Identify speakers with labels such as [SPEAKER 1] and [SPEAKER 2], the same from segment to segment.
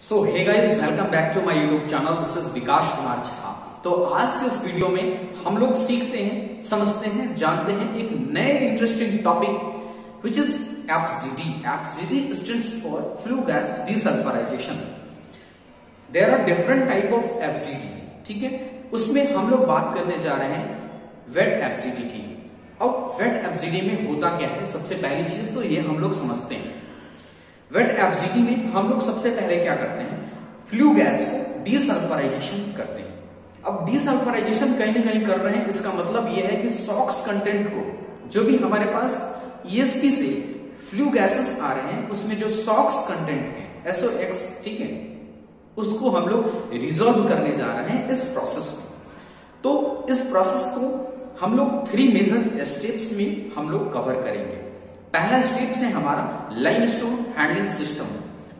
[SPEAKER 1] So hey guys, welcome back to my YouTube channel. This is Vikas Kumar Jha. तो आज के इस वीडियो में हम लोग सीखते हैं, समझते हैं, जानते हैं एक नए interesting topic which is FGD. FGD stands for flue gas desulphurisation. There are different type of FGD, ठीक है। उसमें हम लोग बात करने जा रहे हैं वेट एफजीडी की। अब वेट एफजीडी में होता क्या है, सबसे पहली चीज तो ये हम लोग समझते हैं। वेट एफजीडी में हम लोग सबसे पहले क्या करते हैं, फ्लू गैस को डीसल्फराइजेशन करते हैं। अब डीसल्फराइजेशन कहीं ना कहीं कर रहे हैं, इसका मतलब यह है कि सॉक्स कंटेंट को, जो भी हमारे पास ईएसपी से फ्लू गैसेस आ रहे हैं उसमें जो सॉक्स कंटेंट है SOx, ठीक है, उसको हम लोग रिजॉल्व करने जा रहे हैं इस प्रोसेस में। तो इस प्रोसेस को हम लोग 3 मेजर स्टेप्स में हम लोग कवर करेंगे। पहला स्टेप है हमारा लाइमस्टोन हैंडलिंग सिस्टम।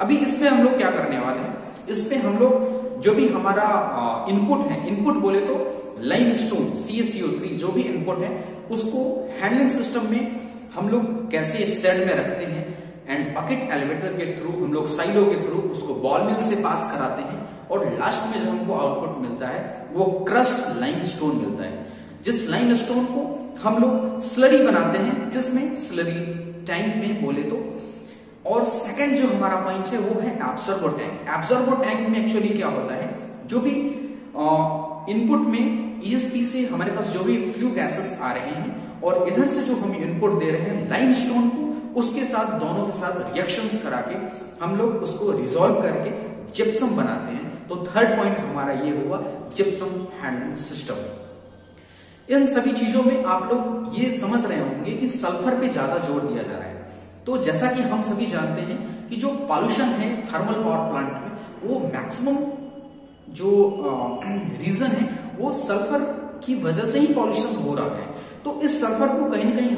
[SPEAKER 1] अभी इसमें हम लोग क्या करने वाले हैं, इसमें हम लोग जो भी हमारा इनपुट है, इनपुट बोले तो लाइमस्टोन CaCO3 जो भी इनपुट है उसको हैंडलिंग सिस्टम में हम लोग कैसे शेड में रखते हैं एंड बकेट एलिवेटर के थ्रू हम लोग साइडों के थ्रू उसको बॉल मिल से पास कराते हैं और लास्ट में जो हमको आउटपुट मिलता है वो क्रस्ट लाइमस्टोन मिलता है। जिस लाइमस्टोन को हम लोग स्लरी बनाते हैं, जिसमें स्लरी टैंक में बोले तो। और सेकंड जो हमारा पॉइंट है वो है एब्जॉर्बो टैंक। एब्जॉर्बो टैंक में एक्चुअली क्या होता है, जो भी इनपुट में ईएसपी से हमारे पास जो भी फ्लू गैसेस आ रहे हैं और इधर से जो हम इनपुट दे रहे हैं लाइमस्टोन को, उसके साथ दोनों के साथ रिएक्शंस करा के हम लोग उसको रिजॉल्व करके जिप्सम बनाते हैं। तो थर्ड पॉइंट हमारा ये हुआ जिप्सम हैंडलिंग सिस्टम। इन सभी चीजों में आप लोग ये समझ रहे होंगे कि सल्फर पे ज्यादा जोर दिया जा रहा है। तो जैसा कि हम सभी जानते हैं कि जो पॉल्यूशन है थर्मल पावर प्लांट में, वो मैक्सिमम जो रीजन है वो सल्फर की वजह से ही पॉल्यूशन हो रहा है। तो इस सल्फर को कहीं ना कहीं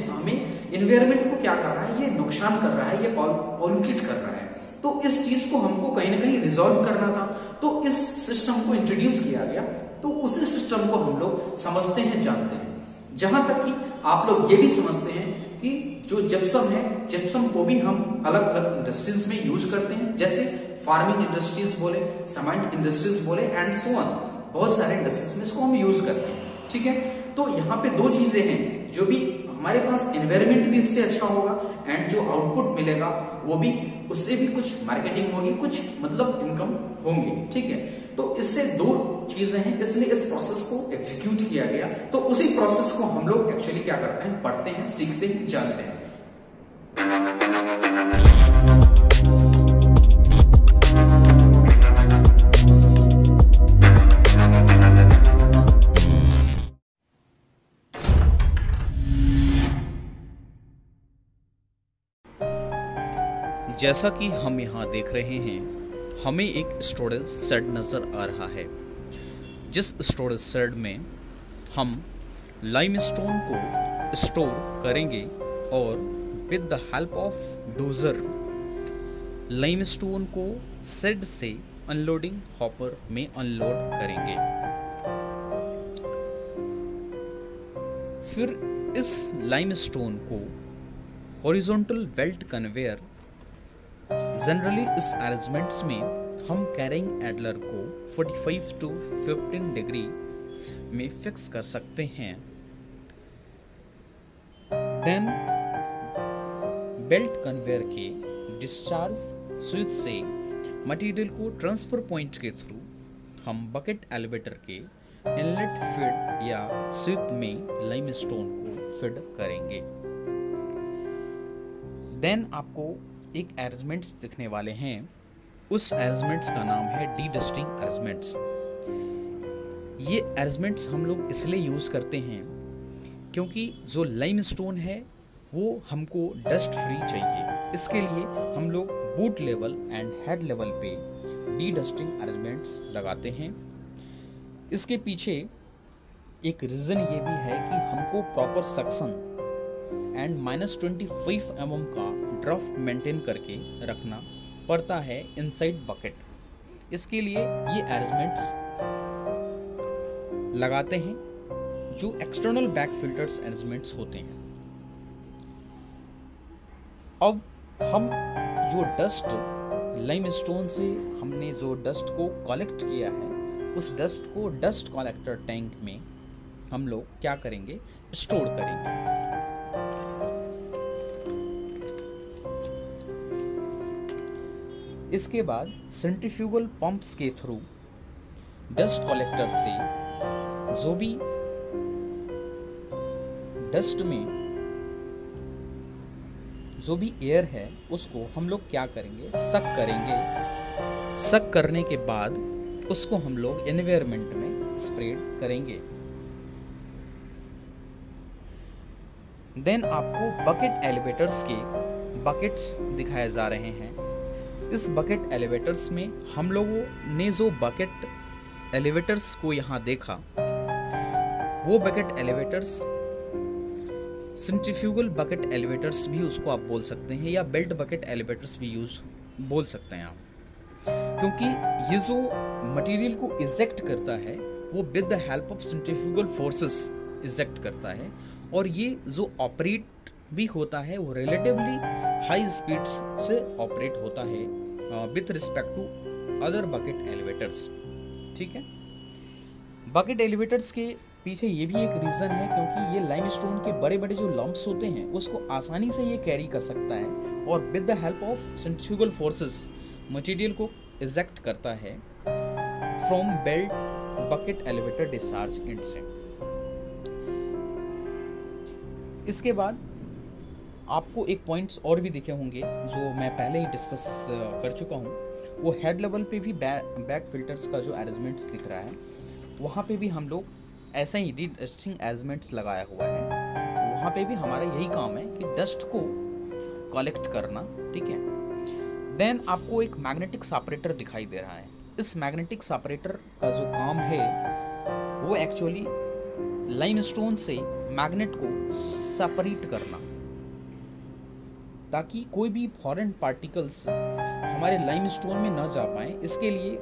[SPEAKER 1] हमें एनवायरमेंट को क्या कर रहा है, ये नुकसान कर रहा है, ये पॉल्यूटेड कर रहा है। तो इस चीज को हमको कहीं ना कहीं रिजॉल्व करना था, तो इस सिस्टम को इंट्रोड्यूस किया गया। तो उसी सिस्टम को हम लोग समझते हैं, जानते हैं। जहां तक कि आप लोग ये भी समझते हैं कि जो जिप्सम है, जिप्सम को भी हम अलग अलग इंडस्ट्रीज में यूज करते हैं, जैसे फार्मिंग इंडस्ट्रीज बोले, सीमेंट इंडस्ट्रीज बोले एंड सो ऑन। बहुत सारे इंडस्ट्रीज में इसको हम यूज करते हैं, ठीक है। तो यहाँ पे 2 चीजें हैं, जो भी हमारे पास एनवायरमेंट भी इससे अच्छा होगा एंड जो आउटपुट मिलेगा वो भी, उससे भी कुछ मार्केटिंग होगी, कुछ मतलब इनकम होंगे, ठीक है। तो इससे 2 चीजें हैं, इसलिए इस प्रोसेस को एग्जीक्यूट किया गया। तो उसी प्रोसेस को हम लोग एक्चुअली क्या करते हैं, पढ़ते हैं, सीखते हैं, जानते हैं।
[SPEAKER 2] जैसा कि हम यहाँ देख रहे हैं, हमें एक स्टोरेज शेड नज़र आ रहा है। जिस स्टोरेज शेड में हम लाइमस्टोन को स्टोर करेंगे और with the help of dozer limestone को शेड से अनलोडिंग हॉपर में अनलोड करेंगे। फिर इस लाइमस्टोन को हॉरिजॉन्टल बेल्ट कन्वेयर, जनरली इस अरेंजमेंट्स में हम कैरिंग एडलर को 45 to 15 डिग्री में फिक्स कर सकते हैं। देन बेल्ट कन्वेयर के डिस्चार्ज स्विच से मटेरियल को ट्रांसफर पॉइंट के थ्रू हम बकेट एलिवेटर के इनलेट फीड या स्विच में लाइमस्टोन को फीड करेंगे। देन आपको एक अरेंजमेंट्स दिखने वाले हैं। उस अरेंजमेंट्स का नाम है डी-डस्टिंग अरेंजमेंट्स। ये अरेंजमेंट्स हम लोग इसलिए यूज़ करते हैं क्योंकि जो लाइमस्टोन है वो हमको डस्ट फ्री चाहिए। इसके लिए हम लोग boot level and head level पे डी-डस्टिंग अरेंजमेंट्स लगाते हैं। इसके पीछे एक रीज़न ये भी है कि हमको प्रॉपर सक्शन एंड -25 mm का ड्राफ्ट मेंटेन करके रखना पड़ता है इनसाइड बकेट। इसके लिए ये अरेंजमेंट्स लगाते हैं जो एक्सटर्नल बैक फिल्टर्स अरेंजमेंट्स होते हैं। अब हम जो डस्ट लाइमस्टोन से हमने जो डस्ट को कलेक्ट किया है, उस डस्ट को डस्ट कलेक्टर टैंक में हम लोग क्या करेंगे, स्टोर करेंगे। इसके बाद सेंट्रीफ्यूगल पंप्स के थ्रू डस्ट कलेक्टर से जो भी डस्ट में जो भी एयर है उसको हम लोग क्या करेंगे, सक करेंगे। सक करने के बाद उसको हम लोग एनवायरनमेंट में स्प्रेड करेंगे। देन आपको बकेट एलिवेटर्स के बकेट्स दिखाए जा रहे हैं। इस बकेट एलिवेटर्स में हम लोगों ने जो बकेट एलिवेटर्स को यहाँ देखा, वो bucket elevators centrifugal bucket elevators भी उसको आप बोल सकते हैं, या बेल्ट बकेट एलिवेटर्स भी बोल सकते हैं आप, क्योंकि ये जो मटेरियल को इजेक्ट करता है वो with the help of centrifugal forces eject करता है, और ये जो ऑपरेट भी होता है वो रिलेटिवली हाई स्पीड्स से ऑपरेट होता है with respect to other bucket elevators. ठीक है, बकेट एलिवेटर्स के पीछे ये भी एक रीज़न है, क्योंकि ये लाइमस्टोन के बड़े बड़े जो लम्प्स होते हैं उसको आसानी से ये कैरी कर सकता है, और with the help of centrifugal forces material को इजेक्ट करता है from belt bucket elevator discharge and से। इसके बाद आपको एक पॉइंट्स और भी दिखे होंगे जो मैं पहले ही डिस्कस कर चुका हूँ। वो हेड लेवल पे भी बैक फिल्टर्स का जो अरेंजमेंट्स दिख रहा है, वहाँ पे भी हम लोग ऐसा ही डी-डस्टिंग अरेंजमेंट्स लगाया हुआ है। वहाँ पे भी हमारा यही काम है कि डस्ट को कलेक्ट करना। ठीक है, देन आपको एक मैग्नेटिक सेपरेटर दिखाई दे रहा है। इस मैग्नेटिक सेपरेटर का जो काम है वो एक्चुअली लाइमस्टोन से मैग्नेट को सेपरेट करना, ताकि कोई भी फॉरेन पार्टिकल्स हमारे लाइमस्टोन में न जा पाए। इसके लिए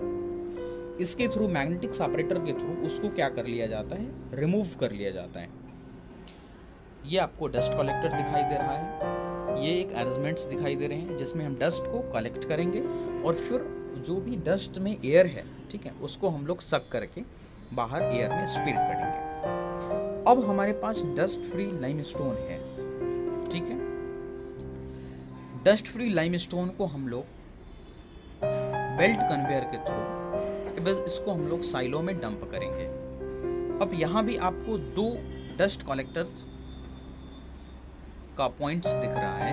[SPEAKER 2] इसके थ्रू मैग्नेटिक सेपरेटर के थ्रू उसको क्या कर लिया जाता है, रिमूव कर लिया जाता है। ये आपको डस्ट कलेक्टर दिखाई दे रहा है, ये एक अरेंजमेंट्स दिखाई दे रहे हैं जिसमें हम डस्ट को कलेक्ट करेंगे और फिर जो भी डस्ट में एयर है, ठीक है, उसको हम लोग सक करके बाहर एयर में स्प्रेड करेंगे। अब हमारे पास डस्ट फ्री लाइमस्टोन है। ठीक है, डस्ट फ्री लाइमस्टोन को हम लोग बेल्ट कन्वेयर के थ्रू इसको हम लोग साइलो में डंप करेंगे। अब यहाँ भी आपको 2 डस्ट कलेक्टर्स का पॉइंट्स दिख रहा है।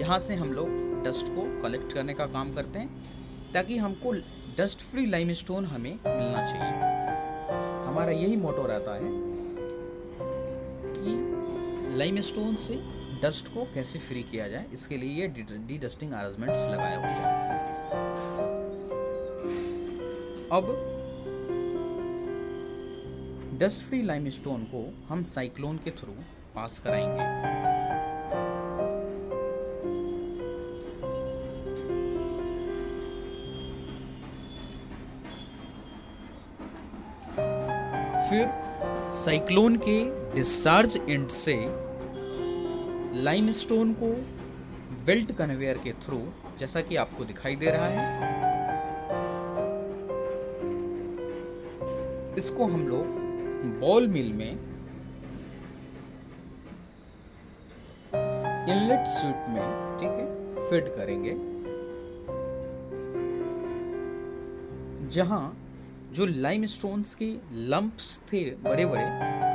[SPEAKER 2] यहाँ से हम लोग डस्ट को कलेक्ट करने का काम करते हैं, ताकि हमको डस्ट फ्री लाइमस्टोन हमें मिलना चाहिए। हमारा यही मोटो रहता है कि लाइमस्टोन से डस्ट को कैसे फ्री किया जाए, इसके लिए ये डी डस्टिंग अरेंजमेंट्स लगाया हुआ है। अब डस्ट फ्री लाइमस्टोन को हम साइक्लोन के थ्रू पास कराएंगे। फिर साइक्लोन के डिस्चार्ज एंड से लाइमस्टोन को बेल्ट कन्वेयर के थ्रू, जैसा कि आपको दिखाई दे रहा है, इसको हम लोग बॉल मिल में इनलेट स्वीट में, ठीक है, फिट करेंगे, जहां जो लाइमस्टोन्स के लंप्स थे बड़े बड़े,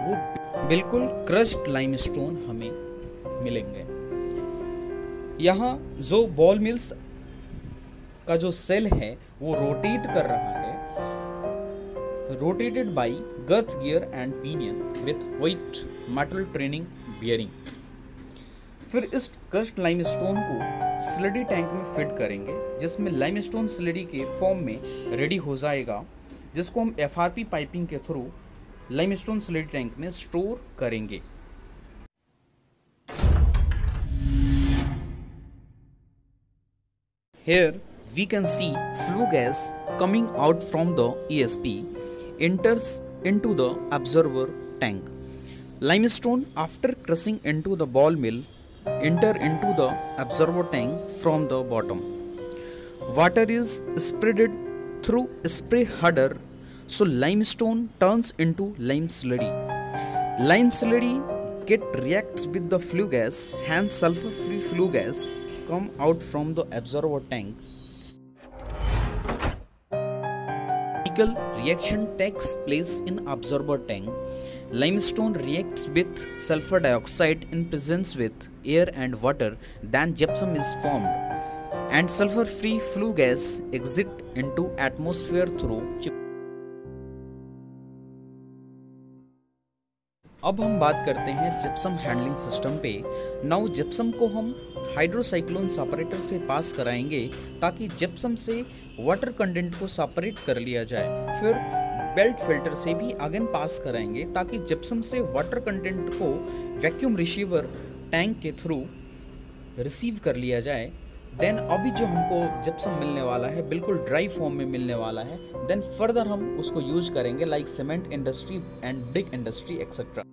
[SPEAKER 2] वो बिल्कुल क्रश्ड लाइमस्टोन हमें मिलेंगे। यहाँ जो बॉल मिल्स का जो सेल है वो रोटेट कर रहा है, rotated by girth gear and pinion with white metal training bearing. फिर इस क्रश्ड लाइमस्टोन को स्लडी टैंक में फिट करेंगे, जिसमें लाइमस्टोन स्लडी के फॉर्म में रेडी हो जाएगा, जिसको हम एफआरपी पाइपिंग के थ्रू लाइमस्टोन स्लडी टैंक में स्टोर करेंगे। Here we can see flue gas coming out from the ESP enters into the absorber tank. Limestone, after crushing into the ball mill, enter into the absorber tank from the bottom. Water is spreaded through spray header, so limestone turns into lime slurry. Lime slurry reacts with the flue gas, hence sulfur-free flue gas come out from the absorber tank. Chemical reaction takes place in absorber tank. Limestone reacts with sulfur dioxide in presence with air and water, then gypsum is formed and sulfur-free flue gas exit into atmosphere through. अब हम बात करते हैं gypsum handling system पे। Now gypsum को हम hydrocyclone separator से पास कराएंगे ताकि जिप्सम से वाटर कंटेंट को सेपरेट कर लिया जाए। फिर बेल्ट फिल्टर से भी अगेन पास कराएंगे ताकि जिप्सम से वाटर कंटेंट को वैक्यूम रिसीवर टैंक के थ्रू रिसीव कर लिया जाए। देन अभी जो हमको जिप्सम मिलने वाला है बिल्कुल ड्राई फॉर्म में मिलने वाला है। देन फर्दर हम उसको यूज करेंगे like cement industry and brick industry etcetera.